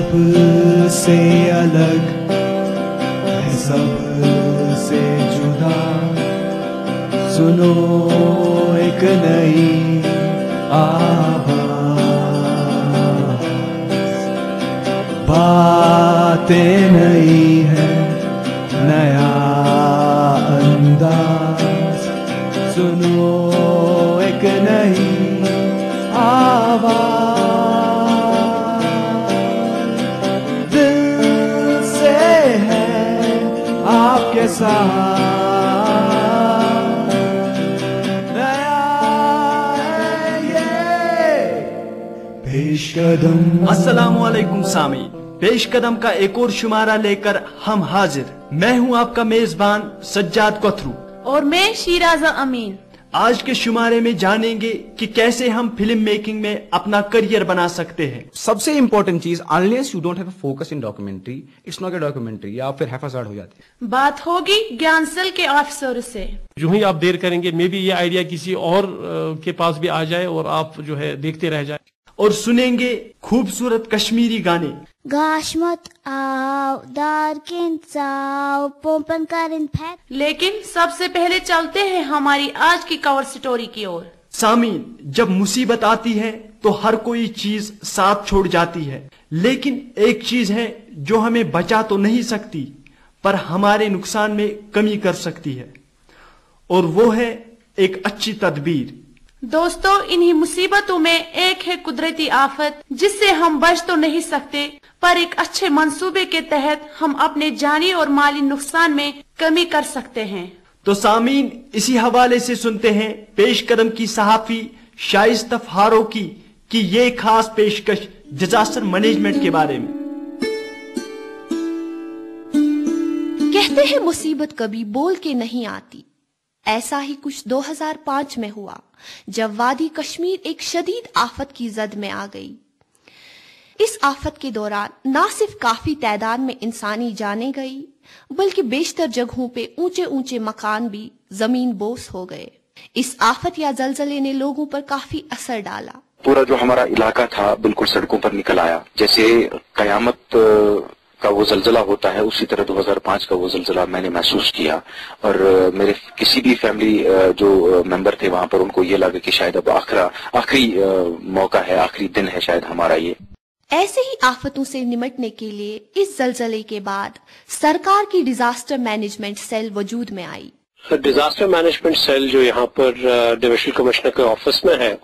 सब से अलग है, सब से जुदा, सुनो एक नई आवाज, बातें नई है, नया अंदाज, सुनो एक नई आवाज, दिल से है आपके साथ, नया है ये पेश कदम। अस्सलामु अलैकुम सामीन, पेश कदम का एक और शुमारा लेकर हम हाजिर। मैं हूं आपका मेजबान सज्जाद कोथरू और मैं शीराज़ा अमीन। आज के शुमारे में जानेंगे कि कैसे हम फिल्म मेकिंग में अपना करियर बना सकते हैं। सबसे इम्पोर्टेंट चीज, unless you don't have a focus in documentary, it's not a documentary, या फिर हैफाजार्ड हो जाती है। बात होगी ज्ञान सेल के ऑफिसर से। जो ही आप देर करेंगे मे बी ये आइडिया किसी और के पास भी आ जाए और आप जो है देखते रह जाए। और सुनेंगे खूबसूरत कश्मीरी गाने। गाशमत आओ दारकिन चाओ पोपन करिन फैक। लेकिन सबसे पहले चलते हैं हमारी आज की कवर स्टोरी की ओर। सामीन, जब मुसीबत आती है तो हर कोई चीज साथ छोड़ जाती है, लेकिन एक चीज है जो हमें बचा तो नहीं सकती पर हमारे नुकसान में कमी कर सकती है, और वो है एक अच्छी तदबीर। दोस्तों, इन्हीं मुसीबतों में एक है कुदरती आफत, जिससे हम बच तो नहीं सकते पर एक अच्छे मंसूबे के तहत हम अपने जानी और माली नुकसान में कमी कर सकते हैं। तो सामीन, इसी हवाले से सुनते हैं पेश कदम की सहाफी शाइस्ता फारो की ये खास पेशकश डिजास्टर मैनेजमेंट के बारे में। कहते हैं मुसीबत कभी बोल के नहीं आती। ऐसा ही कुछ 2005 में हुआ जब वादी कश्मीर एक शदीद आफत की जद में आ गई। इस आफत के दौरान न सिर्फ काफी तादाद में इंसानी जानें गई, बल्कि बेशतर जगहों पे ऊंचे ऊंचे मकान भी जमीन बोस हो गए। इस आफत या जलजले ने लोगों पर काफी असर डाला। पूरा जो हमारा इलाका था बिल्कुल सड़कों पर निकल आया। जैसे कयामत का वो जलजला होता है, उसी तरह 2005 का वो जलजला मैंने महसूस किया। और मेरे किसी भी फैमिली जो मेंबर थे वहां पर, उनको ये लगा कि शायद अब आखिरी मौका है, आखिरी दिन है शायद हमारा ये। ऐसे ही आफतों से निमटने के लिए इस जलजले के बाद सरकार की डिजास्टर मैनेजमेंट सेल वजूद में आई। डिजास्टर मैनेजमेंट सेल जो यहाँ पर डिविजनल कमिश्नर के ऑफिस में है,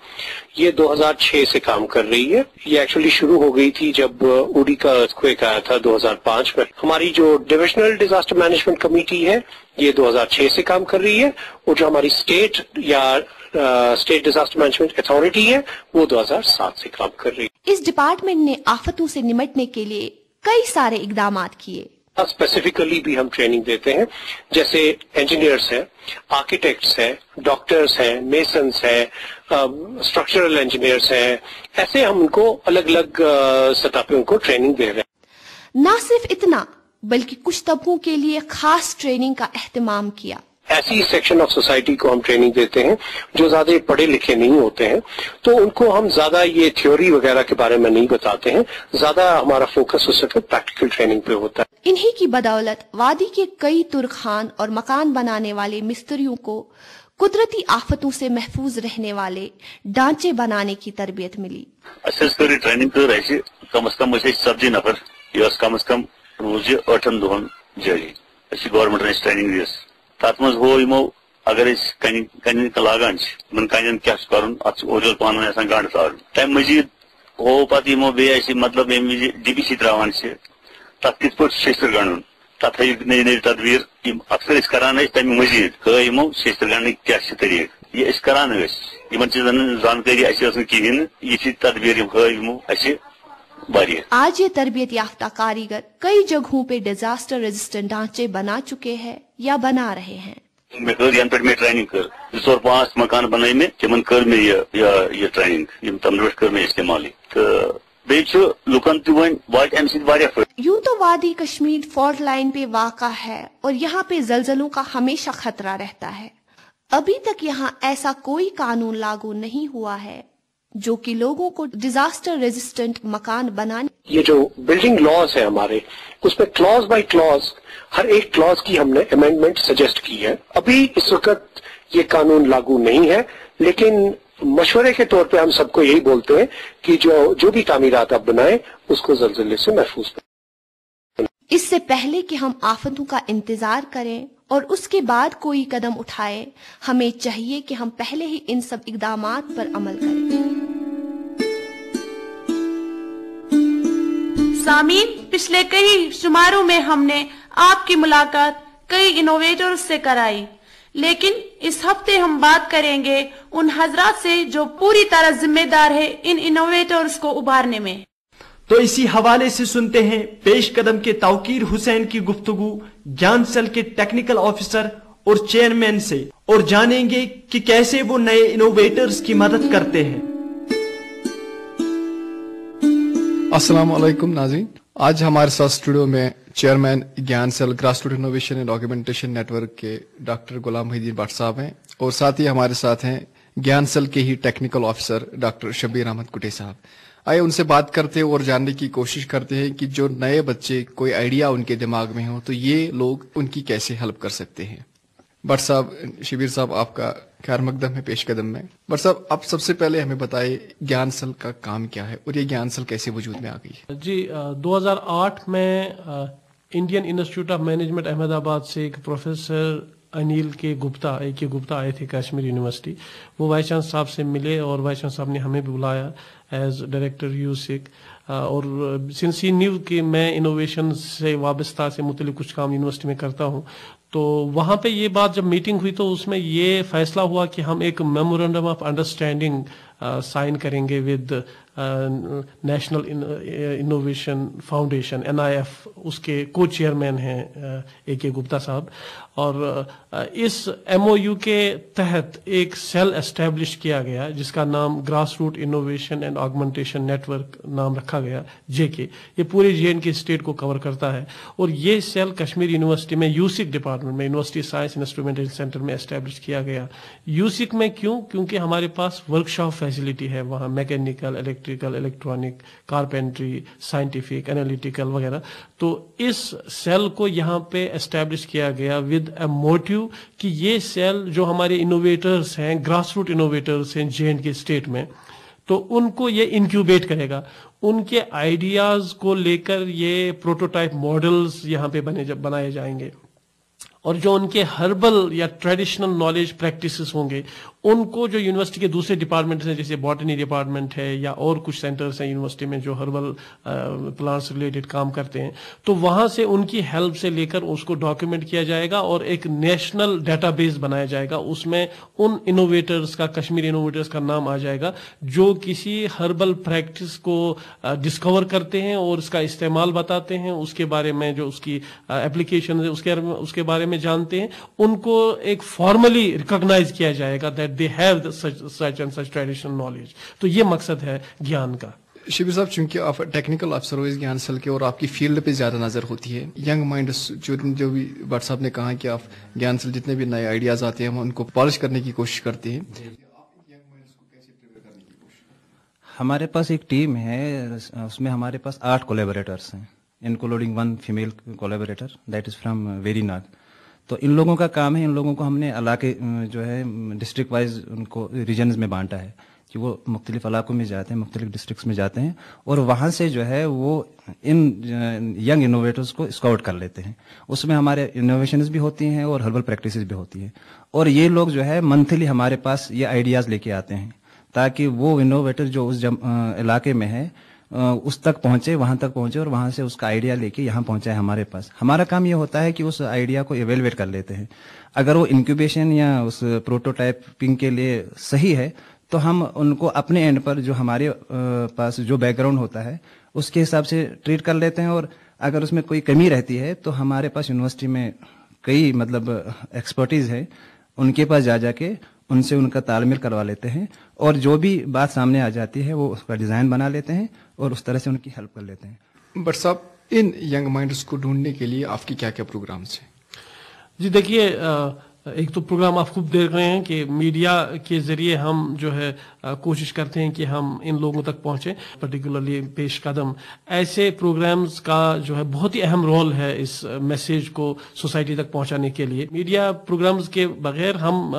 ये 2006 से काम कर रही है। ये एक्चुअली शुरू हो गई थी जब उड़ी का अर्थक्वेक आया था 2005 में। हमारी जो डिविजनल डिजास्टर मैनेजमेंट कमेटी है ये 2006 से काम कर रही है, और जो हमारी स्टेट या स्टेट डिजास्टर मैनेजमेंट अथॉरिटी है वो 2007 से काम कर रही है। इस डिपार्टमेंट ने आफतों से निमटने के लिए कई सारे इकदाम किए। स्पेसिफिकली भी हम ट्रेनिंग देते हैं, जैसे इंजीनियर्स हैं, आर्किटेक्ट्स हैं, डॉक्टर्स हैं, मेसन्स हैं, स्ट्रक्चरल इंजीनियर्स हैं। ऐसे हम उनको अलग अलग सतह पे उनको ट्रेनिंग दे रहे हैं। न सिर्फ इतना, बल्कि कुछ तबकों के लिए खास ट्रेनिंग का एहतमाम किया। ऐसी सेक्शन ऑफ सोसाइटी को हम ट्रेनिंग देते हैं जो ज्यादा पढ़े लिखे नहीं होते हैं, तो उनको हम ज्यादा ये थ्योरी वगैरह के बारे में नहीं बताते हैं। ज्यादा हमारा फोकस उस वक्त प्रैक्टिकल ट्रेनिंग पे होता है। इन्हीं की बदौलत वादी के कई तुर्खान और मकान बनाने वाले मिस्त्रियों को कुदरती आफतों से महफूज रहने वाले ढांचे बनाने की तरबियत मिली। ट्रेनिंग कम अज कम सब्जी नफर कम अज कम रोज 8 दोहन जारी गवर्नमेंट ट्रेनिंग दी। तथ मज हो यमो अगर कन लागान कन क्या ओरियल पान गांड तार तम मजीद हो पे यमो बे मतलब डीबीसी त्रावान तथ कित शेस्तर गंडन तथ नई नई तदबीर अक्सर करान तम मजीद यमो शेस्तर गंड क्या तरीक ये करान चीजन जानकारी कहें ये तदबीर यमो आज ये तरबियत याफ्ता कारीगर कई जगहों पे डिजास्टर रेजिस्टेंट ढांचे बना चुके हैं या बना रहे हैं। मैं ट्रेनिंग कर 2-5 मकान बनाई में तिमन कर में ये ट्रेनिंग तम कर में इस्तेमाल तो लुकन यूं तो वादी कश्मीर फॉल्ट लाइन पे वाक़ा है और यहाँ पे जलजलों का हमेशा खतरा रहता है। अभी तक यहाँ ऐसा कोई कानून लागू नहीं हुआ है जो कि लोगों को डिजास्टर रेजिस्टेंट मकान बनाने। ये जो बिल्डिंग लॉज है हमारे, उसमें क्लॉज बाय क्लॉज हर एक क्लॉज की हमने अमेंडमेंट सजेस्ट की है। अभी इस वक्त ये कानून लागू नहीं है, लेकिन मशवरे के तौर पे हम सबको यही बोलते हैं कि जो भी तामीरात आप बनाएं उसको ज़लज़ले से महफूज करें। इससे पहले कि हम आफतों का इंतजार करें और उसके बाद कोई कदम उठाए, हमें चाहिए कि हम पहले ही इन सब इक़दामात पर अमल करें। सामीन, पिछले कई शुमारों में हमने आपकी मुलाकात कई इनोवेटर्स से कराई, लेकिन इस हफ्ते हम बात करेंगे उन हजरात से जो पूरी तरह जिम्मेदार है इन इनोवेटर्स को उभारने में। तो इसी हवाले से सुनते हैं पेश कदम के तौकीर हुसैन की गुफ्तगू ज्ञान सेल के टेक्निकल ऑफिसर और चेयरमैन से, और जानेंगे कि कैसे वो नए इनोवेटर्स की मदद करते हैं। अस्सलाम वालेकुम नाज़रीन, आज हमारे साथ स्टूडियो में chairman Gyan cell grassroot innovation and augmentation network के डॉक्टर गुलाम मोहिउद्दीन भट्ट साहब हैं, और साथ ही हमारे साथ हैं ज्ञान सेल के ही technical officer doctor Shabir Ahmad कुटे साहब। आइए उनसे बात करते हैं और जानने की कोशिश करते हैं कि जो नए बच्चे कोई आइडिया उनके दिमाग में हो तो ये लोग उनकी कैसे हेल्प कर सकते हैं। भट्ट साहब, शबीर साहब, आपका खैर मकदम है पेश कदम में। भट्ट साहब, आप सबसे पहले हमें बताइए ज्ञान सेल का काम क्या है और ये ज्ञान सेल कैसे वजूद में आ गई है। जी, 2008 में Indian institute of management Ahmedabad से एक प्रोफेसर अनिल के गुप्ता आए थे कश्मीर यूनिवर्सिटी। वो वाइस चांसलर साहब से मिले और वाइस चांसलर साहब ने हमें भी बुलाया एज डायरेक्टर यूसिक, और सिंस ही न्यू कि मैं इनोवेशन से वाबस्ता से मुतल्लिक कुछ काम यूनिवर्सिटी में करता हूँ, तो वहाँ पे ये बात जब मीटिंग हुई तो उसमें ये फैसला हुआ कि हम एक मेमोरेंडम ऑफ अंडरस्टैंडिंग साइन करेंगे with national innovation foundation NIF, उसके को चेयरमैन हैं AK गुप्ता साहब, और इस MOU के तहत एक सेल एस्टेब्लिश किया गया जिसका नाम grass root innovation and augmentation network नाम रखा गया, JK। ये पूरे J&K स्टेट को कवर करता है, और ये सेल कश्मीर यूनिवर्सिटी में यूसिक डिपार्टमेंट में, यूनिवर्सिटी साइंस इंस्ट्रूमेंटेशन सेंटर में एस्टेब्लिश किया गया। यूसिक में क्यों? क्योंकि हमारे पास वर्कशॉप फैसिलिटी है वहाँ, mechanical, electrical, electronic, carpentry, scientific, analytical वगैरह। तो इस सेल को यहाँ पे एस्टेब्लिश किया गया विद अ मोटिव कि ये सेल जो हमारे इनोवेटर्स हैं, ग्रास रूट इनोवेटर्स हैं J&K स्टेट में, तो उनको ये इंक्यूबेट करेगा। उनके आइडियाज को लेकर ये प्रोटोटाइप मॉडल्स यहाँ पे बनाए जाएंगे, और जो उनके हर्बल या ट्रेडिशनल नॉलेज प्रैक्टिसेस होंगे उनको जो यूनिवर्सिटी के दूसरे डिपार्टमेंट्स हैं, जैसे बॉटनी डिपार्टमेंट है या और कुछ सेंटर्स हैं यूनिवर्सिटी में जो हर्बल प्लांट्स रिलेटेड काम करते हैं, तो वहां से उनकी हेल्प से लेकर उसको डॉक्यूमेंट किया जाएगा और एक नेशनल डेटाबेस बनाया जाएगा। उसमें उन इनोवेटर्स का, कश्मीरी इनोवेटर्स का नाम आ जाएगा जो किसी हर्बल प्रैक्टिस को डिस्कवर करते हैं और उसका इस्तेमाल बताते हैं, उसके बारे में जो उसकी एप्लीकेशन है उसके बारे में जानते हैं। उनको एक फॉर्मली रिकॉग्नाइज किया जाएगा that they have such and such traditional knowledge। तो ये मकसद है ज्ञान का। शिबिर साहब, चूंकि आप टेक्निकल अफसर हो इस ज्ञान सेल के और आपकी फील्ड पे ज्यादा नजर होती है, यंग माइंड्स जो भी भट्ट साहब ने कहा कि आप ज्ञान सेल जितने भी नए आइडियाज आते हैं हम उनको पॉलिश करने की कोशिश करते हैं। हमारे पास एक टीम है, उसमें हमारे पास 8 कोलैबोरेटर्स हैं, including 1 female collaborator that is from Verinag. तो इन लोगों का काम है, इन लोगों को हमने इलाके जो है डिस्ट्रिक्ट वाइज उनको रीजन्स में बांटा है कि वो मुख्तलिफ इलाकों में जाते हैं, मुख्तलिफ डिस्ट्रिक्ट्स में जाते हैं, और वहाँ से जो है वो इन यंग इनोवेटर्स को स्काउट कर लेते हैं। उसमें हमारे इनोवेशंस भी होती हैं और हर्बल प्रैक्टिसेस भी होती हैं, और ये लोग जो है मंथली हमारे पास ये आइडियाज़ लेके आते हैं ताकि वो इनोवेटर जो उस इलाके में है उस तक पहुंचे, वहां तक पहुंचे, और वहां से उसका आइडिया लेके यहाँ पहुंचाए हमारे पास। हमारा काम ये होता है कि उस आइडिया को इवेलुएट कर लेते हैं। अगर वो इंक्यूबेशन या उस प्रोटोटाइपिंग के लिए सही है तो हम उनको अपने एंड पर जो हमारे पास जो बैकग्राउंड होता है उसके हिसाब से ट्रीट कर लेते हैं, और अगर उसमें कोई कमी रहती है तो हमारे पास यूनिवर्सिटी में कई एक्सपर्टीज है, उनके पास जाके उनसे उनका तालमेल करवा लेते हैं, और जो भी बात सामने आ जाती है वो उसका डिजाइन बना लेते हैं और उस तरह से उनकी हेल्प कर लेते हैं। बट साहब, इन यंग माइंड्स को ढूंढने के लिए आपकी क्या क्या प्रोग्राम्स हैं? जी देखिए, ایک تو پروگرام آپ خوب دیکھ رہے ہیں کہ میڈیا کے ذریعے ہم جو ہے کوشش کرتے ہیں کہ ہم ان لوگوں تک پہنچیں، پرٹیکولرلی پیش قدم ایسے پروگرامز کا جو ہے بہت ہی اہم رول ہے اس میسیج کو سوسائٹی تک پہنچانے کے لیے. میڈیا پروگرامز کے بغیر ہم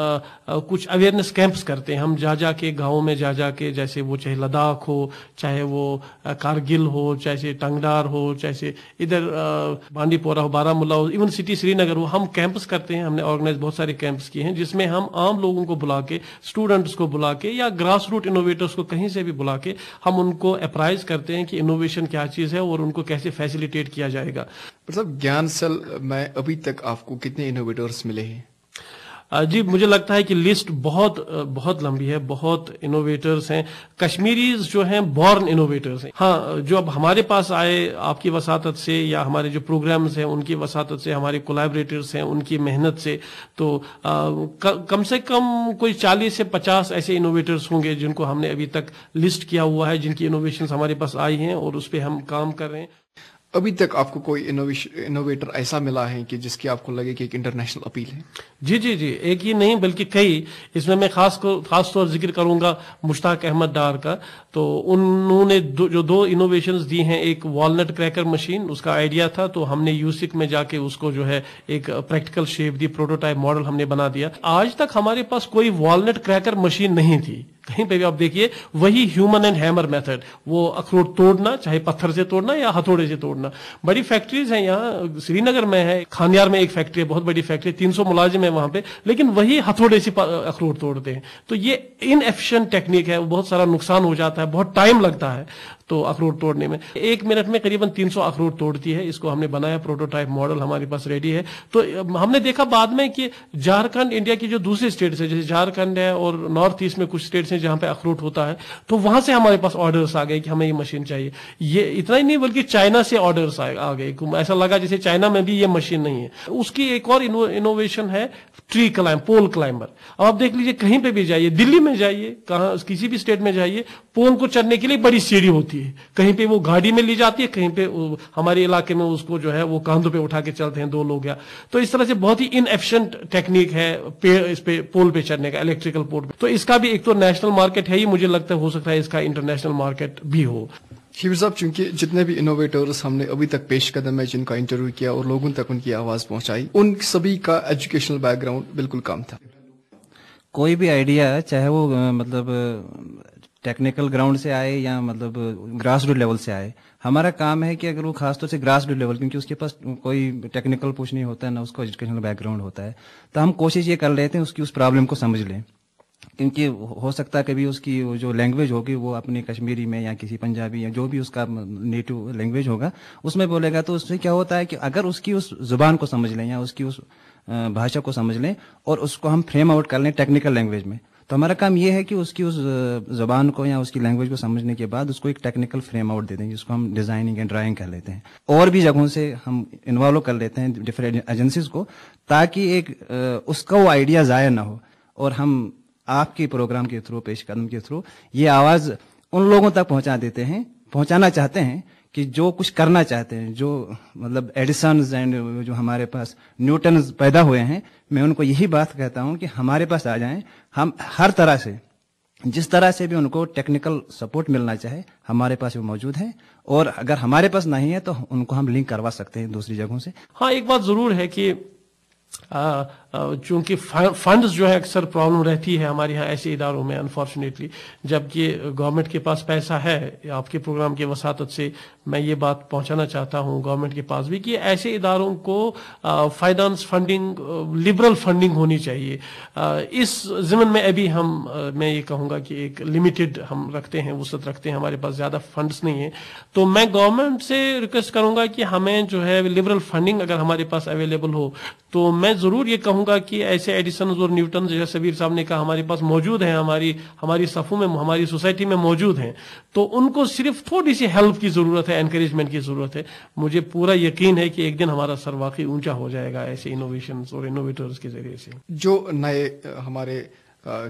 کچھ اویئرنیس کیمپس کرتے ہیں، ہم جا کے گاؤں میں جا کے، جیسے وہ چاہے لداخ ہو، چاہے وہ کارگل ہو، چاہے ٹنگڈار ہو، چاہے ادھر بانڈی پورہ ہو، بارہ مولہ ہو، ایون سٹی سری نگر ہو، ہم کیمپس کرتے ہیں. ہم نے آرگنائز بہت سارے کیمپس کیے ہیں جس میں ہم عام لوگوں کو بلا کے، اسٹوڈنٹس کو بلا کے یا گراس روٹ انوویٹرس کو کہیں سے بھی بلا کے ہم ان کو اپرائز کرتے ہیں کہ انوویشن کیا چیز ہے اور ان کو کیسے فیسیلیٹیٹ کیا جائے گا. مطلب گیان سیل میں ابھی تک آپ کو کتنے انوویٹرس ملے ہیں؟ جی مجھے لگتا ہے کہ لسٹ بہت لمبی ہے، بہت انوویٹرز ہیں. کشمیریز جو ہیں بورن انوویٹرز ہیں. ہاں، جو اب ہمارے پاس آئے آپ کی وساطت سے یا ہمارے جو پروگرامز ہیں ان کی وساطت سے، ہمارے کولیبریٹرز ہیں ان کی محنت سے، تو کم سے کم کوئی 40 سے 50 ایسے انوویٹرز ہوں گے جن کو ہم نے ابھی تک لسٹ کیا ہوا ہے، جن کی انوویشنز ہمارے پاس آئی ہیں اور اس پہ ہم کام کر رہے ہیں. ابھی تک آپ کو کوئی انوویٹر ایسا ملا ہے کہ جس کی آپ کو لگے کہ ایک انٹرنیشنل اپیل ہے؟ جی ایک ہی نہیں بلکہ کئی. اس میں خاص طور ذکر کروں گا مشتاق احمد ڈار کا. تو انہوں نے جو 2 انوویشنز دی ہیں، ایک والنٹ کریکر مشین، اس کا آئیڈیا تھا تو ہم نے یوسک میں جا کے اس کو جو ہے ایک پریکٹیکل شیپ دی، پروٹوٹائپ ماڈل ہم نے بنا دیا. آج تک ہمارے پاس کوئی والنٹ کریکر مشین نہیں تھی کہیں پہ بھی. آپ دیکھیے وہی ہیومن اینڈ ہیمر میتھڈ، وہ اخروٹ توڑنا، چاہے پتھر سے توڑنا یا ہتھوڑے سے توڑنا. بڑی فیکٹریز ہیں یہاں سری نگر میں ہے، کھانیار میں ایک فیکٹری ہے، بہت بڑی فیکٹری، 300 ملازم ہیں وہاں پہ، لیکن وہی ہتھوڑے سے اخروٹ توڑتے ہیں. تو یہ ان ایفیشینٹ ٹیکنیک ہے، بہت سارا نقصان ہو جاتا ہے، بہت ٹائم لگتا ہے تو اخروٹ توڑنے میں. 1 منٹ میں قریباً 300 اخروٹ توڑتی ہے. اس کو ہم نے بنایا، پروٹوٹائپ ماڈل ہمارے پاس ریڈی ہے. تو ہم نے دیکھا بعد میں کہ جھارکھنڈ، انڈیا کی جو دوسری اسٹیٹس ہیں جیسے جھارکھنڈ ہے اور نارتھ ایسٹ میں کچھ اسٹیٹس ہیں جہاں پہ اخروٹ ہوتا ہے، تو وہاں سے ہمارے پاس آرڈرز آ گئے کہ ہمیں یہ مشین چاہیے. یہ اتنا ہی نہیں بلکہ چائنا سے آرڈرز آ گئے. ایسا لگا جیسے چائنا میں بھی یہ مشین نہیں ہے. اس کی ایک اور انوویشن ہے ٹری کلائم، پول کلائمبر. اب آپ دیکھ لیجئے کہیں پہ بھی جائیے، دلی میں جائیے، کہاں کسی بھی اسٹیٹ میں جائیے، پول کو چڑھنے کے لیے بڑی سیڑھی ہوتی ہے. کہیں پہ وہ گاڑی میں لی جاتی ہے، کہیں پہ ہمارے علاقے میں اس کو جو ہے وہ کاندھوں پہ اٹھا کے چلتے ہیں 2 لوگ. تو اس طرح سے بہت ہی ان ایفیشینٹ ٹیکنیک ہے اس پہ پول پہ چڑھنے کا، الیکٹریکل پول پہ. تو اس کا بھی ایک تو نیشنل مارکیٹ ہے ہی، مجھے لگتا ہے ہو سکتا ہے اس کا انٹرنیشنل مارکیٹ بھی ہو. شیور صاحب، چونکہ جتنے بھی انوویٹرز ہم نے ابھی تک پیش قدم میں جن کا انٹرویو کیا اور لوگوں تک ان کی آواز پہنچائی، ان سبھی کا ایجوکیشنل بیک گراؤنڈ بالکل کم تھا. کوئی بھی آئیڈیا چاہے وہ مطلب ٹیکنیکل گراؤنڈ سے آئے یا مطلب گراس روٹ لیول سے آئے، ہمارا کام ہے کہ اگر وہ خاص طور سے گراس روٹ لیول، کیونکہ اس کے پاس کوئی ٹیکنیکل پوچھ نہیں ہوتا ہے، نہ اس کو ایجوکیشنل بیک گراؤنڈ ہوتا ہے، تو ہم کوشش یہ کر لیتے ہیں اس پرابلم کو سمجھ لیں. کیونکہ ہو سکتا ہے کبھی اس کی جو لینگویج ہوگی وہ اپنی کشمیری میں یا کسی پنجابی یا جو بھی اس کا نیٹو لینگویج ہوگا اس میں بولے گا، تو اس سے کیا ہوتا ہے کہ اگر اس کی اس زبان کو سمجھ لیں یا اس کی اس بھاشا کو سمجھ لیں اور اس کو ہم فریم آؤٹ کر لیں ٹیکنیکل لینگویج میں، تو ہمارا کام یہ ہے کہ اس کی اس زبان کو یا اس کی لینگویج کو سمجھنے کے بعد اس کو ایک ٹیکنیکل فریم آؤٹ دے دیں، جس کو ہم ڈیزائننگ اینڈ ڈرائنگ کر لیتے ہیں. اور بھی جگہوں سے ہم انوالو کر لیتے ہیں ڈفرینٹ ایجنسیز کو، تاکہ ایک اس کا وہ آئیڈیا ضائع نہ ہو. اور ہم آپ کے پروگرام کے تھرو، پیش قدم کے تھرو یہ آواز ان لوگوں تک پہنچانا چاہتے ہیں کہ جو کچھ کرنا چاہتے ہیں، جو مطلب ایڈیسنز اینڈ جو ہمارے پاس نیوٹنز پیدا ہوئے ہیں. میں ان کو یہی بات کہتا ہوں کہ ہمارے پاس آ جائیں. ہم ہر طرح سے، جس طرح سے بھی ان کو ٹیکنیکل سپورٹ ملنا چاہے، ہمارے پاس وہ موجود ہے. اور اگر ہمارے پاس نہیں ہے تو ان کو ہم لنک کروا سکتے ہیں دوسری جگہوں سے. ہاں، ایک بات ضرور ہے کہ چونکہ فنڈز جو ہے اکثر پرابلم رہتی ہے ہمارے یہاں ایسے اداروں میں انفارچونیٹلی، جبکہ گورنمنٹ کے پاس پیسہ ہے. آپ کے پروگرام کی وساطت سے میں یہ بات پہنچانا چاہتا ہوں گورنمنٹ کے پاس بھی کہ ایسے اداروں کو فائنانس فنڈنگ، لبرل فنڈنگ ہونی چاہیے. اس ضمن میں ابھی میں یہ کہوں گا کہ ایک لمیٹڈ ہم رکھتے ہیں، وسعت رکھتے ہیں، ہمارے پاس زیادہ فنڈز نہیں ہیں. تو میں گورنمنٹ سے ریکویسٹ کروں گا کہ ہمیں جو ہے لبرل فنڈنگ اگر ہمارے پاس اویلیبل ہو تو میں ضرور یہ کہوں گا کہ ایسے ایڈیسنز اور نیوٹنز جیسے سبیر صاحب نے کہا ہمارے پاس موجود ہیں، ہماری صفوں میں، ہماری سوسائٹی میں موجود ہیں. تو ان کو صرف تھوڑی سی ہیلپ کی ضرورت ہے، انکریجمنٹ کی ضرورت ہے. مجھے پورا یقین ہے کہ ایک دن ہمارا سر واقعی اونچا ہو جائے گا ایسے انوویشنز اور انوویٹرز کے ذریعے سے. جو نئے ہمارے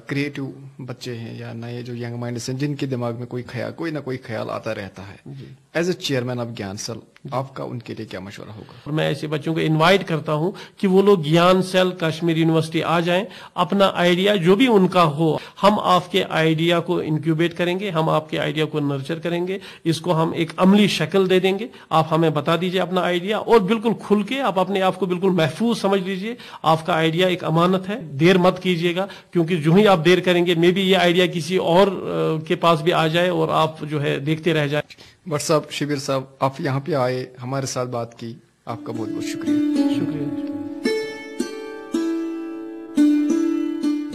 کریٹو بچے ہیں یا نئے جو ینگ مائنڈس ہیں، جن کے دماغ میں کوئی نہ کوئی خیال آتا رہتا ہے، as a chairman of Gyan cell आपका उनके लिए क्या मशवरा होगा? और मैं ऐसे बच्चों को इनवाइट करता हूं कि वो लोग ज्ञान सेल कश्मीर यूनिवर्सिटी आ जाएं, अपना आइडिया जो भी उनका हो, हम आपके आइडिया को इंक्यूबेट करेंगे, हम आपके आइडिया को नर्चर करेंगे, इसको हम एक अमली शक्ल दे देंगे। आप हमें बता दीजिए अपना आइडिया और बिल्कुल खुल के आप अपने आप को बिल्कुल महफूज समझ लीजिए। आपका आइडिया एक अमानत है, देर मत कीजिएगा, क्योंकि जो ही आप देर करेंगे मे बी ये आइडिया किसी और के पास भी आ जाए और आप जो है देखते रह जाए। भट्ट साहब, शिबिर साहब, आप यहाँ पे आए, हमारे साथ बात की, आपका बहुत बहुत शुक्रिया। शुक्रिया।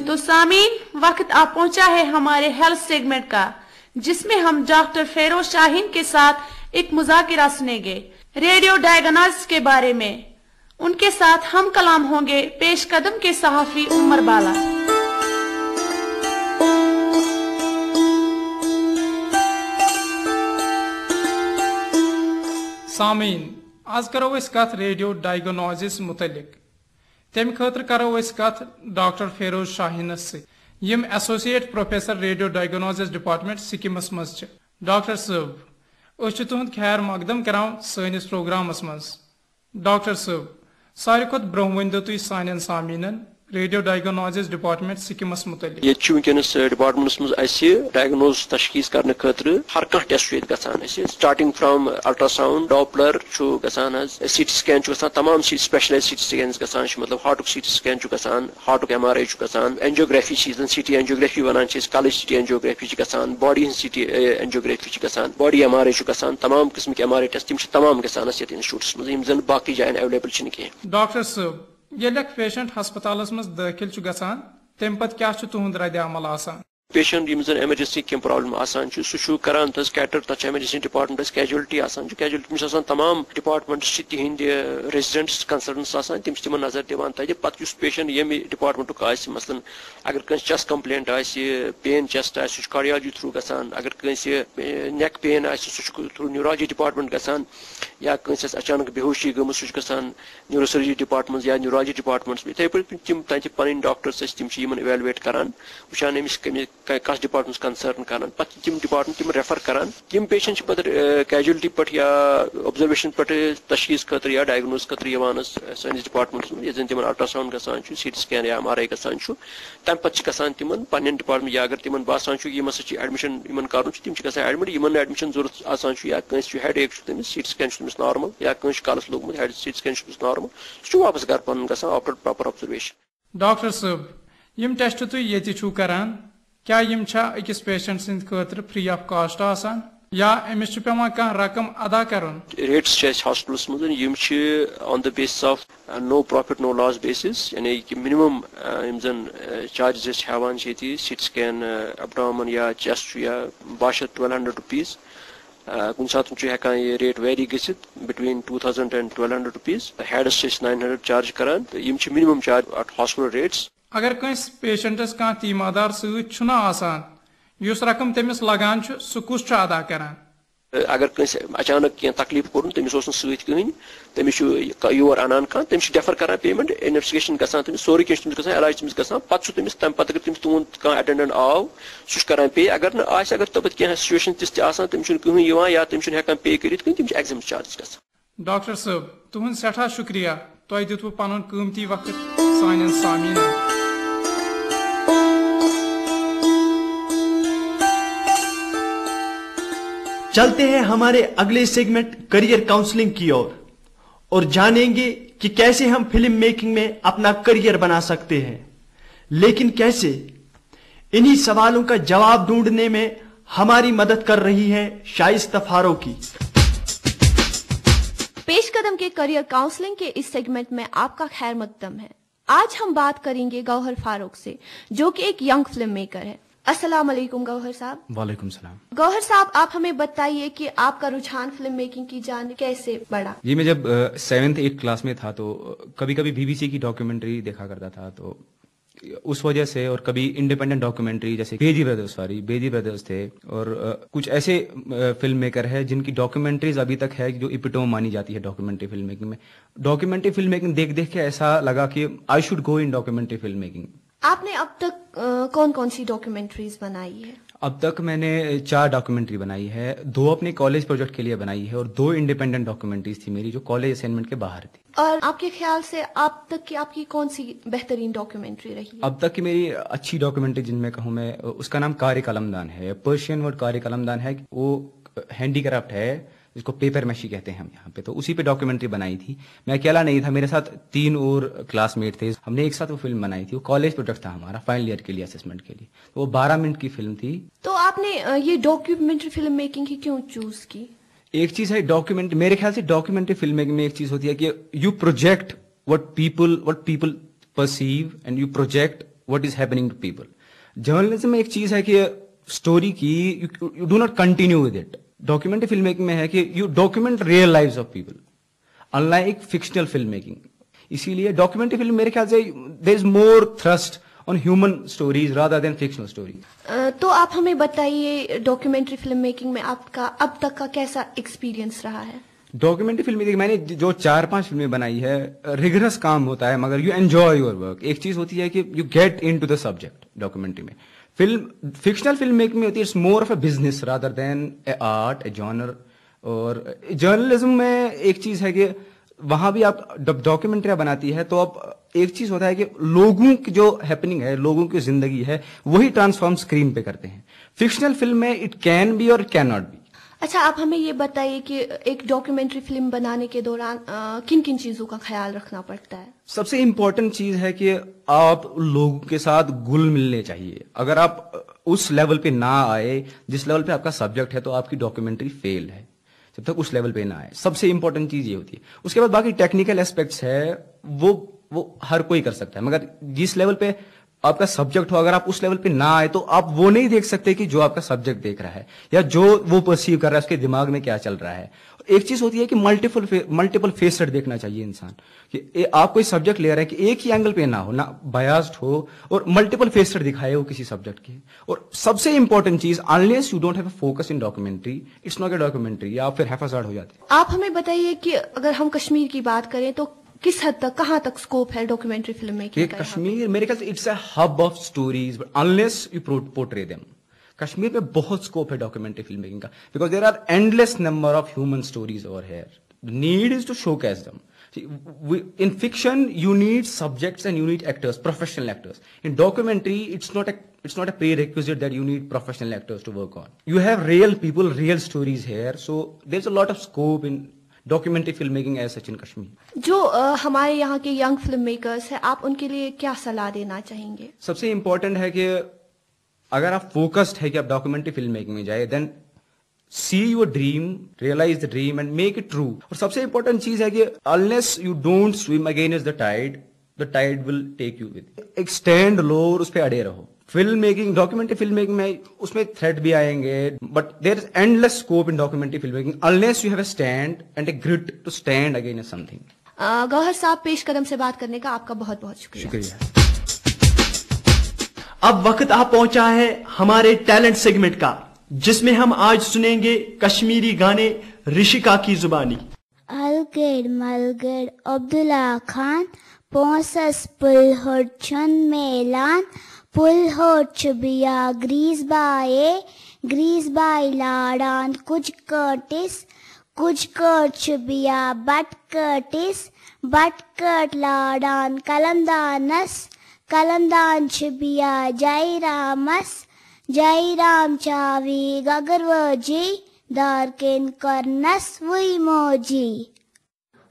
तो सामीन, वक्त आ पहुंचा है हमारे हेल्थ सेगमेंट का, जिसमें हम डॉक्टर फेरोज शाहीन के साथ एक मुज़ाकिरा सुनेंगे रेडियो डायग्नोसिस के बारे में। उनके साथ हम कलाम होंगे पेश कदम के सहाफी उमर बाला। सामीन, आज करो कथ रेडियो डायग्नोसिस मुतलिक। तम खतर करो कथ डॉक्टर फेरोज शाहीनस से, यम associate professor radio diagnosis department सिक्किमस मज। डॉक्टर साहब, अस तुहद खैर मकदम करान सनिस प्रोग्रामस मज। डॉक्टर साहब, सारे खुद ब्रोह वन तुम सान सामीनन रेडियो डायग्नोसिस डिपार्टमेंट सिक्किमस मुतलिक। ये वनकस डिपार्टमेंट्स मज डायग्नोज तशखीस करने खतर हर कह टेस्ट गसान स्टार्टिंग फ्रॉम अल्ट्रासाउंड, डॉपलर गसान, सीटी स्कैन गसान, तमाम स्पेशलाइज सीटी स्कैन गसान, मतलब हार्टुक सीटी स्कैन गसान, हार्टुक MRI गसान, एंजियोग्राफी सीटी एंजियोग्राफी वन कलज सीटी एंजियोग्राफी गसान, बॉडी सीटी एंजियोग्राफी गसान, बॉडी MRI गसान, तमाम किस्म के MRI टेस्ट तमाम गसान इंस्टीट्यूट्स मज जन बाकी जायन अवेलेबल कह। डॉक्टर साहब, ये पेशेंट हस्पतालस मज दाखिल गसान, तम पत क्या तुहद रद्द अमल आसान? पेशेंट एमरजेंसी कम प्रॉब्लम आसान सह करान कैटर तथा एमरजेंसी डिपार्टमेंट कैजुअलिटी आसान, कैजुअलिटी में तमाम डिपार्टमेंट्स तिहंद रेजिडेंट्स कंसर्नस आसान, तम तिम नजर दिवान तक पत पेशेंट यम डिपार्टमेंटुक मसलन अगर कंस चेस्ट कंप्लेंट पेन चेस्ट सह कार्डियोलॉजी थ्रू गसान, अगर कंस नेक पेन सह थ्रू न्यूरोलॉजी डिपार्टमेंट गसान, या कंस अचानक बेहोशी गम सह गसान न्यूरोसर्जरी डिपार्टमेंट या न्यूरोलॉजी डिपार्टमेंट्स। इथे पे तम तत पन डॉक्टर्स तम इवेलुएट करान, वुचान अमिस कस डिपार्टमेंट्स कंसर्न करान, पत तम डिपार्टमेंट तम रेफर करान। यम पेशेंट पे कैजुअलिटी पे या ऑब्जर्वेशन पे तशखीस खतर या डायग्नोज खतर सैनिस डिपार्टमेंट्स में जन तम अल्ट्रासाउंड गसान, सीटी स्कैन या MRI गसान, तम पे गसान तम पन्न डिपार्टमेंट, या अगर तम बासान यम एडमिशन कर तम एडमिट, यमन एडमिशन जरूरत आसान, या कंस हेड एक तमिस सीटी स्कैन तमिस नॉर्मल, या कंस कलस लोगमुत हेड सीटी स्कैन तमिस नॉर्मल, सह वापस घर पन गसान आफ्टर प्रॉपर ऑब्जर्वेशन। डॉक्टर साहब, यम टेस्ट तुम ये करान, क्या यम अकिस पेशेंट सिंद खतर फ्री ऑफ कॉस्ट आसान, या अमिस पेवान कह रकम अदा करन? रेट्स हॉस्पिटल्स मज on the basis of no profit no loss basis, यानी कि मिनिमम जन चार्जेस हेवान सीटी स्कैन एब्डोमेन या चेस्ट या 1200 रुपीज, कुन सात हेकान ये रेट वेरी गसित बिटवीन 2000 and 1200 रुपीज, हेडस 900 चार्ज करान, यम minimum charge at hospital rates. अगर कंस पेशेंटस कह तीमादार सना आसान, युस रकम तमिस लगान सह कुस अदा करान? अगर कंस अचानक कह तकलीफ कोर तमिस सत कहीं, तमिस योर अनान कह, तमिस डेफर करान पेमेंट, इन्वेस्टिगेशन गसान तमिस सोरे कह तमिस गसान, इलाज तमिस गसान, पत तमिस तम पत अगर तमिस तुहद कह अटेंडेंट आव सह करान पे, अगर न आस अगर तपत कह सिचुएशन तिस आसान तमिस कहीं या तमिस हेकान पे करित कहीं, तमिस एग्जाम चार्ज गसान। डॉक्टर साहब, तुहद सठा शुक्रिया, तुह दितव पन कीमती वक्त सान सामीन। चलते हैं हमारे अगले सेगमेंट करियर काउंसलिंग की ओर और जानेंगे कि कैसे हम फिल्म मेकिंग में अपना करियर बना सकते हैं, लेकिन कैसे। इन्हीं सवालों का जवाब ढूंढने में हमारी मदद कर रही है शाइस्ता फारूकी। पेश कदम के करियर काउंसलिंग के इस सेगमेंट में आपका खैर मकदम है। आज हम बात करेंगे गौहर फारूक से, जो कि एक यंग फिल्म मेकर है। अस्सलाम वालेकुम गौहर साहब। वालेकुम सलाम। गौहर साहब, आप हमें बताइए कि आपका रुझान फिल्म मेकिंग की जान कैसे बढ़ा? जी, मैं जब 7th 8th क्लास में था तो कभी कभी BBC की डॉक्यूमेंट्री देखा करता था, तो उस वजह से, और कभी इंडिपेंडेंट डॉक्यूमेंट्री जैसे बेदी ब्रदर्स थे, और कुछ ऐसे फिल्म मेकर है जिनकी डॉक्यूमेंट्रीज अभी तक है जो इपिटोम मानी जाती है डॉक्यूमेंट्री फिल्म मेकिंग में। डॉक्यूमेंट्री फिल्म मेकिंग देख देख के ऐसा लगा कि I should go in documentary film making. आपने अब तक कौन कौन सी डॉक्यूमेंट्रीज बनाई है? اب تک میں نے 4 ڈاکومنٹری بنائی ہے, 2 اپنے کالج پروجیکٹ کے لیے بنائی ہے اور 2 انڈیپینڈنٹ ڈاکومنٹریز تھی میری جو کالج اسائنمنٹ کے باہر تھی. اور آپ کے خیال سے اب تک کی آپ کی کون سی بہترین ڈاکومنٹری رہی ہے؟ اب تک کی میری اچھی ڈاکومنٹری جن میں کہوں میں, اس کا نام کار قلمدان ہے. پرشین ورڈ کار قلمدان ہے, وہ ہینڈی کرافٹ ہے جس کو پیپر میشی کہتے ہیں ہم یہاں پہ. تو اسی پہ ڈاکومنٹری بنائی تھی. میں اکیلا نہیں تھا, میرے ساتھ 3 اور کلاس میٹ تھے. ہم نے ایک ساتھ وہ فلم بنائی تھی. وہ کالج پروجیکٹ تھا ہمارا فائنل ایئر کے لیے اسسمنٹ کے لیے. تو وہ 12 منٹ کی فلم تھی. تو آپ نے یہ ڈاکیومنٹری فلم میکنگ ہی کیوں چوز کی؟ ایک چیز ہے ڈاکومنٹ, میرے خیال سے ڈاکومنٹری فلم میکنگ میں ایک چیز ہوتی ہے کہ you project what people perceive and you project what is happening to people. Journalism میں ایک چیز ہے کہ اسٹوری کی you do not continue with it. Documentary film making میں ہے کہ you document real lives of people unlike fictional film making. اسی لیے ڈاکیومنٹری فلم میرے خیال سے there is more thrust on human stories rather than fictional stories. تو آپ ہمیں بتائیے ڈاکیومنٹری فلم میکنگ میں آپ کا اب تک کا کیسا ایکسپیرینس رہا ہے؟ ڈاکیومنٹری فلم میں نے جو 4-5 فلمیں بنائی ہے, ریگرس کام ہوتا ہے مگر یو انجوائے یور ورک. ایک چیز ہوتی ہے کہ you get into the subject documentary میں. فکشنل فلم میکنگ میں ہوتی ہے it's more of a business rather than a art, a genre. اور جرنلزم میں ایک چیز ہے کہ وہاں بھی آپ ڈاکیومنٹریاں بناتی ہے تو اب ایک چیز ہوتا ہے کہ لوگوں کی جو ہیپننگ ہے, لوگوں کی زندگی ہے, وہی ٹرانسفارم اسکرین پہ کرتے ہیں. فکشنل فلم میں اٹ کین بی اور کین ناٹ بی. اچھا, آپ ہمیں یہ بتائیے کہ ایک ڈاکیومنٹری فلم بنانے کے دوران کن کن چیزوں کا خیال رکھنا پڑتا ہے؟ سب سے امپورٹنٹ چیز ہے کہ آپ لوگوں کے ساتھ گل ملنے چاہیے. اگر آپ اس لیول پہ نہ آئے جس لیول پہ آپ کا سبجیکٹ ہے تو آپ کی ڈاکیومنٹری فیل ہے. جب تک اس لیول پہ نہ آئے, سب سے امپورٹنٹ چیز یہ ہوتی ہے. اس کے بعد باقی ٹیکنیکل اسپیکٹس ہے وہ ہر کوئی کر سکتا ہے, مگر جس لیول پہ آپ کا سبجیکٹ ہو اگر آپ اس لیول پہ نہ آئے تو آپ وہ نہیں دیکھ سکتے کہ جو آپ کا سبجیکٹ دیکھ رہا ہے یا جو وہ پرسیو کر رہا ہے اس کے دماغ میں کیا چل رہا ہے. ایک چیز ہوتی ہے کہ ملٹیپل فیسڈ دیکھنا چاہیے انسان, کہ آپ کوئی سبجیکٹ لے رہے ہیں کہ ایک ہی اینگل پہ نہ ہو, نہ بایاسڈ ہو, اور ملٹیپل فیسڈ دکھائے ہو کسی سبجیکٹ کے. اور سب سے امپورٹنٹ چیز, unless you don't have a focus in documentary, it's not a documentary. آپ پھر حفاظت ہو جاتے ہیں. آپ ہمیں بتائیے کہ اگر ہم کشمیر کی بات کریں تو کس حد تک, کہاں تک اسکوپ ہے ڈاکیومنٹری فلم میکنگ کا؟ کشمیر میرے خیال سے it's a hub of stories unless you portray them. Kashmir میں بہت اسکوپ ہے ڈاکیومنٹری فلم میکنگ کا, because there are endless number of human stories over here. The need is to showcase them. In fiction, you need subjects and you need actors, professional actors. In documentary, it's not a prerequisite that you need professional actors to work on. You have real people, real stories here, so there's a lot of scope in documentary film making as such in Kashmir. جو ہمارے یہاں کے young film makers ہیں, آپ ان کے لیے کیا صلاح دینا چاہیں گے؟ سب سے امپورٹنٹ ہے کہ اگر آپ فوکسڈ ہے کہ آپ ڈاکیومنٹری فلم میکنگ میں جائے, then see your dream, realize the dream and make it true. اور سب سے امپورٹنٹ چیز ہے کہ unless you don't swim against the tide will take you with it. ایک اسٹینڈ لو اور اس پہ اڑے رہو. Film making, documentary film making میں اس میں تھریٹ بھی آئیں گے, but there is endless scope in documentary film making unless you have a stand and a grit to stand against something. گوہر صاحب, پیش قدم سے بات کرنے کا آپ کا بہت بہت شکریہ. اب وقت آ پہنچا ہے ہمارے ٹیلنٹ سیگمنٹ کا, جس میں ہم آج سنیں گے کشمیری گانے رشکا کی زبانی. الگڑ ملگڑ عبداللہ خان پونسس پل ہڈ چھن میلان پل ہڈ چھبیا گریز بائے لاڑان کچھ کٹ چھبیا بٹ کٹ لاڑان کلمدان چھبیا جائی رام چاوی گگر وجی دارکن کرنس وی موجی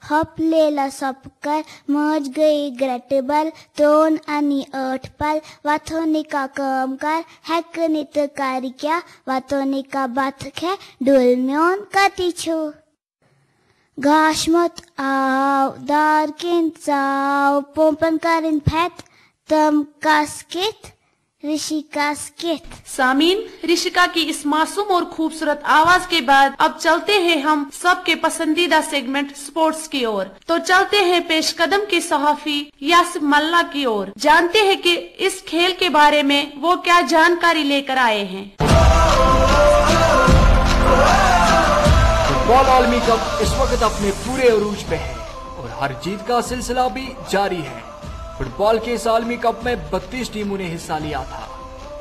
ہپ لیلا سپ کر مج گئی گرٹ بل تون انی 8 پل وتھو نکا کام کر ہیک نت کر کیا وتھو نکا بت کھے ڈول میون کتی چھو گاش مت آو دارکن ژاو پومپن کرن پھت تم کس کت رشکا سکت. سامین, رشکا کی اس معصوم اور خوبصورت آواز کے بعد اب چلتے ہیں ہم سب کے پسندیدہ سیگمنٹ سپورٹس کی اور. تو چلتے ہیں پیش قدم کے صحافی یاسف ملا کی اور, جانتے ہیں کہ اس کھیل کے بارے میں وہ کیا جانکاری لے کر آئے ہیں. فٹ بال عالمی کپ اس وقت اپنے پورے عروج پہ ہے اور ہر جیت کا سلسلہ بھی جاری ہے. فٹ بال کے اس عالمی کپ میں 32 ٹیموں نے حصہ لیا تھا.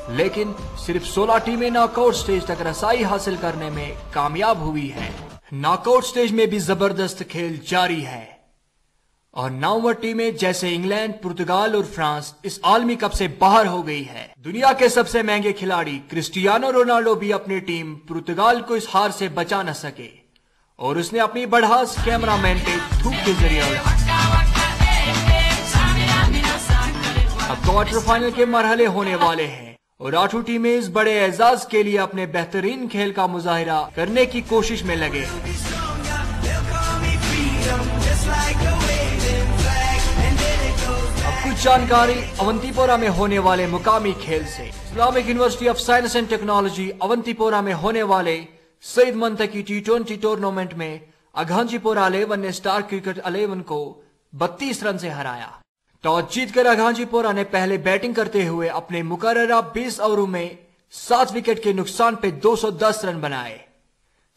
लेकिन सिर्फ 16 टीमें नॉकआउट स्टेज तक रसाई हासिल करने में कामयाब हुई हैं। नॉकआउट स्टेज में भी जबरदस्त खेल जारी है और 9 टीमें जैसे इंग्लैंड, पुर्तगाल और फ्रांस इस आलमी कप से बाहर हो गई है। दुनिया के सबसे महंगे खिलाड़ी क्रिस्टियानो रोनाल्डो भी अपनी टीम पुर्तगाल को इस हार से बचा न सके और उसने अपनी बढ़ास कैमरामैन पे थूक के जरिए उड़ाई। अब क्वार्टर फाइनल के मरहले होने वाले हैं और 8 टीमें इस बड़े एजाज के लिए अपने बेहतरीन खेल का मुजाहिरा करने की कोशिश में लगे हैं। अब कुछ जानकारी अवंतीपोरा में होने वाले मुकामी खेल से। Islamic University of Science and Technology Awantipora में होने वाले सईद मंतकी T20 टूर्नामेंट में अघांजीपोरा 11 ने स्टार क्रिकेट 11 को 32 रन से हराया। टॉस जीतकर अघांजीपोरा ने पहले बैटिंग करते हुए अपने मुकर्ररा 20 ओवरों में 7 विकेट के नुकसान पे 210 रन बनाए।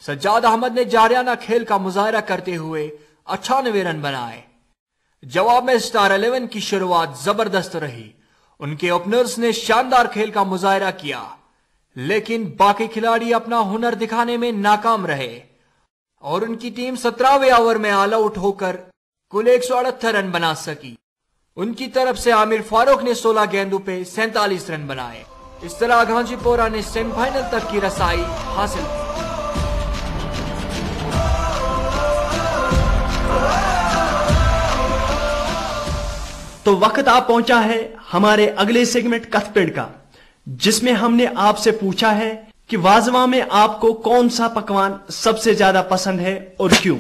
सज्जाद अहमद ने जारियाना खेल का मुजाहिरा करते हुए 98 रन बनाए। जवाब में स्टार 11 की शुरुआत जबरदस्त रही। उनके ओपनर्स ने शानदार खेल का मुजाहिरा किया, लेकिन बाकी खिलाड़ी अपना हुनर दिखाने में नाकाम रहे और उनकी टीम 17वें ओवर में ऑल आउट होकर कुल 178 रन बना सकी। उनकी तरफ से आमिर फारूक ने 16 गेंदों पे 47 रन बनाए। इस तरह अघांजीपोरा ने सेमीफाइनल तक की रसाई हासिल की। तो वक्त आ पहुंचा है हमारे अगले सेगमेंट कथपेड़ का, जिसमें हमने आपसे पूछा है कि वाजवा में आपको कौन सा पकवान सबसे ज्यादा पसंद है और क्यों।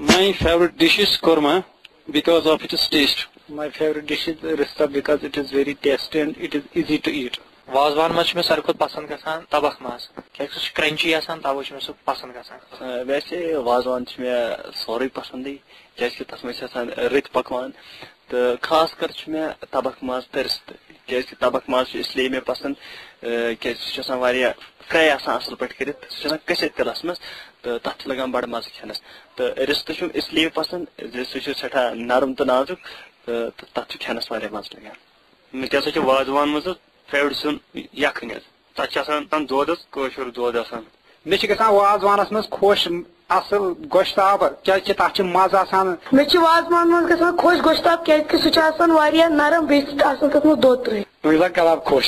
My favorite dish is korma because of its taste. My favorite dish is rista because it is very tasty and it is easy to eat. Wazwan much में सारे पसंद गसान तबख मास क्या क्रंची आसान तब मे सह पसंद गसान। वैसे वाजवान में सोरे पसंद क्या तथ में रत पकवान तो खास कर तबख माज तो रिस्त क्या तबख माज इसलिए मे पसंद क्या फ्राई असल पे कर कसित तिलस मज तो तथ लगान बड़ मज खेनस। तो रिस्त इसलिए पसंद सह सठा नरम तो नाजुक तो तथ खेनस वारिया मज लगान। मे क्या वाजवान मज फेवरेट सुन यखन तथा दोद कशुर दोद आसान। मे वाजवानस मज खुश असल गोश्ताब क्या तथ मज आसान। मे वाजवान मज खुश गोश्ताब क्या सह नरम तथ दोद त्रित कबाब खुश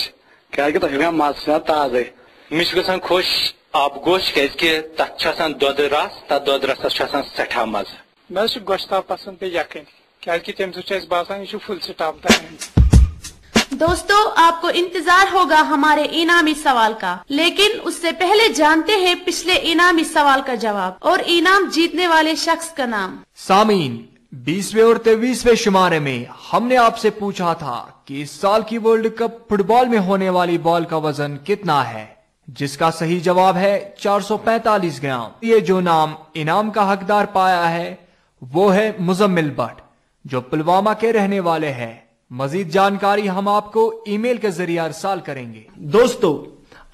क्या तथा मज ताजे। मे खुश आब गोश क्या तथा दोद रस तथ दोद रस सठा मज। मे गोश्ताब पसंद पे यखन क्या तम सह बसान यह फुल स्टॉप दान। दोस्तों, आपको इंतजार होगा हमारे इनामी सवाल का, लेकिन उससे पहले जानते हैं पिछले इनामी सवाल का जवाब और इनाम जीतने वाले शख्स का नाम। सामीन, 20वें और 23वें शुमारे में हमने आपसे पूछा था कि इस साल की वर्ल्ड कप फुटबॉल में होने वाली बॉल का वजन कितना है, जिसका सही जवाब है 445 ग्राम। ये जो नाम इनाम का हकदार पाया है वो है मुजम्मिल भट्ट, जो पुलवामा के रहने वाले हैं। मजीद जानकारी हम आपको ईमेल के जरिए अरसाल करेंगे। दोस्तों,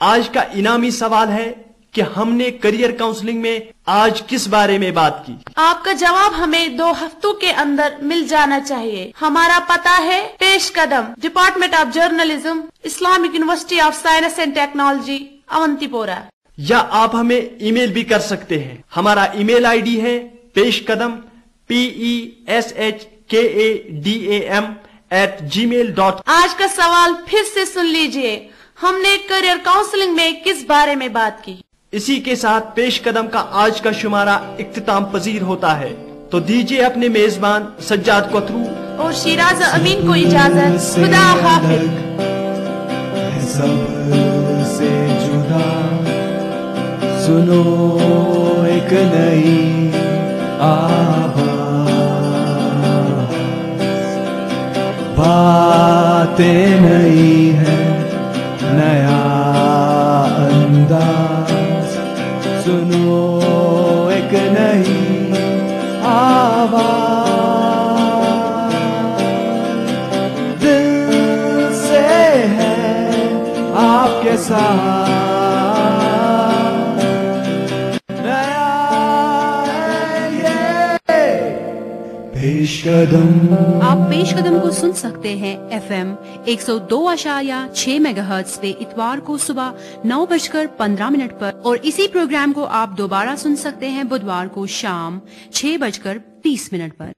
आज का इनामी सवाल है कि हमने करियर काउंसलिंग में आज किस बारे में बात की। आपका जवाब हमें 2 हफ्तों के अंदर मिल जाना चाहिए। हमारा पता है पेश कदम, department of journalism, Islamic University of Science and Technology, Awantipora. या आप हमें ईमेल भी कर सकते हैं। हमारा ईमेल आईडी है पेशकदम PESHKADAM@gmail.com। आज का सवाल फिर से सुन लीजिए, हमने करियर काउंसलिंग में किस बारे में बात की। इसी के साथ पेश कदम का आज का शुमारा इख्तिताम पजीर होता है। तो दीजिए अपने मेजबान सज्जाद कोथरू और शिराज अमीन को इजाजत। खुदा हाफिज। सबसे जुदा सुनो एक नई आवाज़, बातें नई है नया अंदाज, सुनो एक नई आवाज़, दिल से है आपके साथ नया है ये पेश पेशकदम। आप पेशकदम को सुन सकते हैं FM 102.6 मेगाहर्ट्ज पे इतवार को सुबह 9:15 पर, और इसी प्रोग्राम को आप दोबारा सुन सकते हैं बुधवार को शाम 6:30 पर।